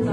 Hi,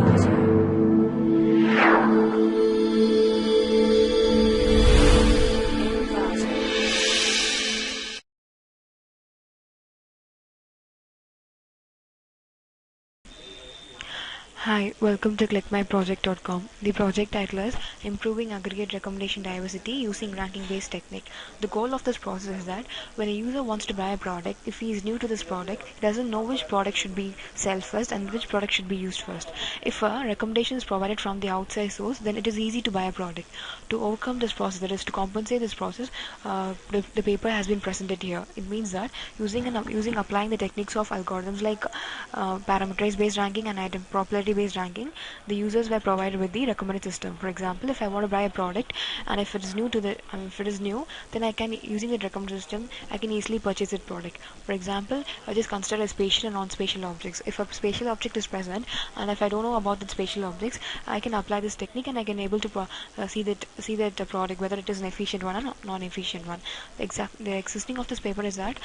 welcome to clickmyproject.com. The project title is Improving Aggregate Recommendation Diversity Using Ranking-Based Technique. The goal of this process is that when a user wants to buy a product, if he is new to this product, he doesn't know which product should be sold first and which product should be used first. If a recommendation is provided from the outside source, then it is easy to buy a product. To overcome this process, that is to compensate this process, the paper has been presented here. It means that using applying the techniques of algorithms like parameterized based ranking and item popularity based ranking, the users were provided with the recommended system. For example, if I want to buy a product and if it is new to the if it is new, then I can, using the recommended system, I can easily purchase that product. For example, I just consider a spatial and non-spatial objects. If a spatial object is present and if I don't know about the spatial objects, I can apply this technique and I can able to see that product, whether it is an efficient one or non-efficient one. The existing of this paper is that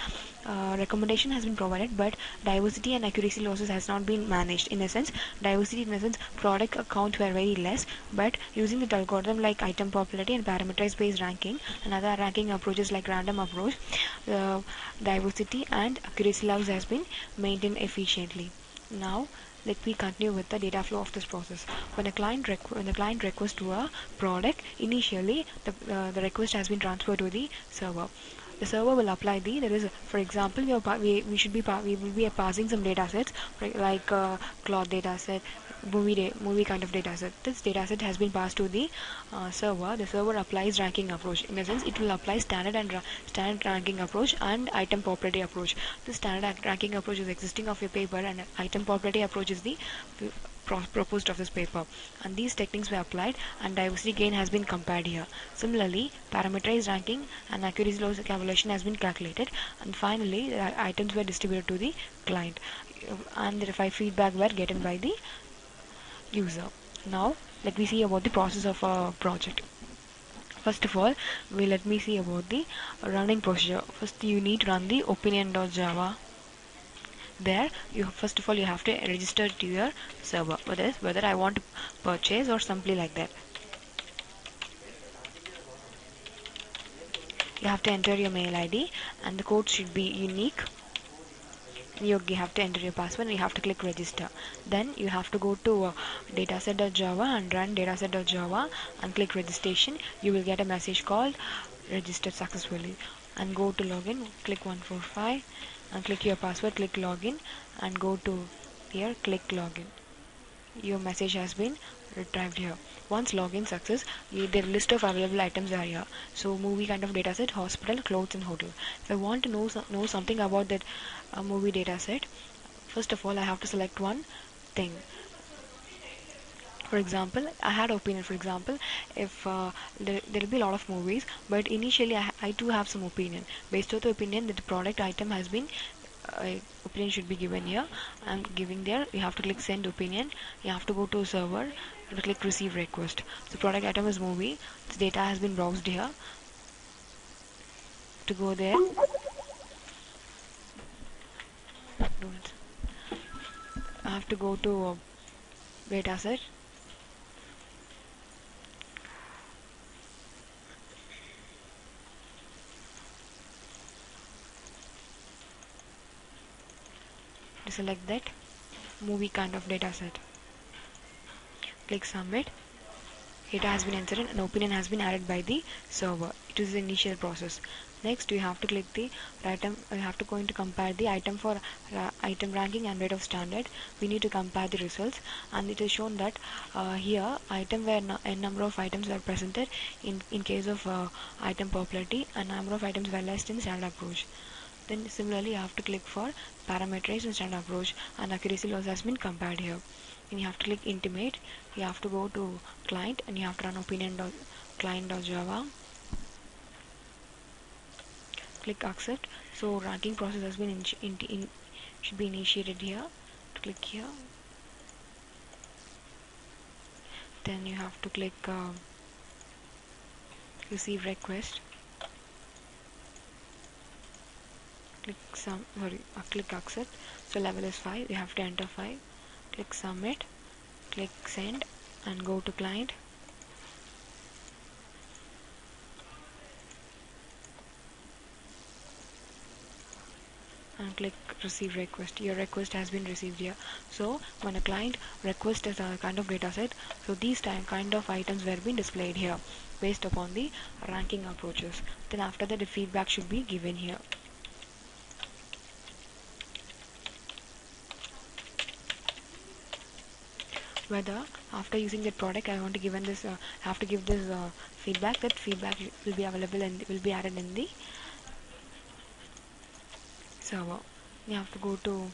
recommendation has been provided, but diversity and accuracy losses has not been managed. In a sense, diversity in a sense, product count were very less, but using the algorithm like item popularity and parameterized based ranking and other ranking approaches like random approach, diversity and accuracy loss has been maintained efficiently. Now let me continue with the data flow of this process. When the client requests to a product, initially the request has been transferred to the server. The server will apply there is, for example, we will be passing some data sets like cloth data set, movie kind of data set. This data set has been passed to the server. The server applies ranking approach. In a sense, it will apply standard ranking approach and item popularity approach. The standard ranking approach is existing of your paper, and item popularity approach is the proposed of this paper, and these techniques were applied and diversity gain has been compared here. Similarly, parameterized ranking and accuracy loss calculation has been calculated, and finally the items were distributed to the client, and the feedback were getting by the user. Now let me see about the process of a project. First of all, let me see about the running procedure. First, you need to run the opinion.java. There, first of all you have to register to your server, whether I want to purchase or something like that. You have to enter your mail ID and the code should be unique. You have to enter your password and you have to click register. Then you have to go to dataset.java and run dataset.java and click registration. You will get a message called registered successfully, and go to login, click 145 and click your password, click login and go to here, click login. Your message has been retrieved here. Once login success, the list of available items are here. So movie kind of dataset, hospital, clothes and hotel. If I want to know something about that movie dataset, first of all I have to select one thing. For example, I had opinion. For example, if there will be a lot of movies, but initially I do have some opinion. Based on the opinion that the product item has been opinion should be given here. I'm giving there. You have to click send opinion. You have to go to server and click receive request. The product item is movie. This data has been browsed here. To go there, I have to go to data set. To select that movie kind of data set. Click submit. Data has been entered and opinion has been added by the server. It is the initial process. Next, you have to click the item. You have to going to compare the item for item ranking and rate of standard. We need to compare the results, and it is shown that here item where n number of items were presented in case of item popularity, and number of items were less in standard approach. Then similarly, you have to click for parameterized and standard approach, and accuracy loss has been compared here. And you have to click intimate. You have to go to client and you have to run opinion.client.java. Click accept. So ranking process has been should be initiated here. To click here. Then you have to click receive request. Click accept. So level is 5. You have to enter 5. Click submit. click send and go to client and click receive request. Your request has been received here. So when a client requests a kind of data set, so these kind of items were being displayed here based upon the ranking approaches. Then after that the feedback should be given here. Whether after using that product I want to give this have to give this feedback. That feedback will be available and will be added in the server. You have to go to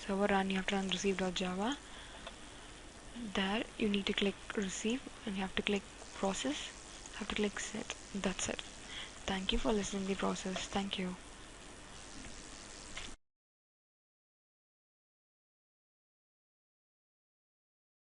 server and you have to run receive.java. There you need to click receive and you have to click process, have to click set. That's it. Thank you for listening to the process. Thank you.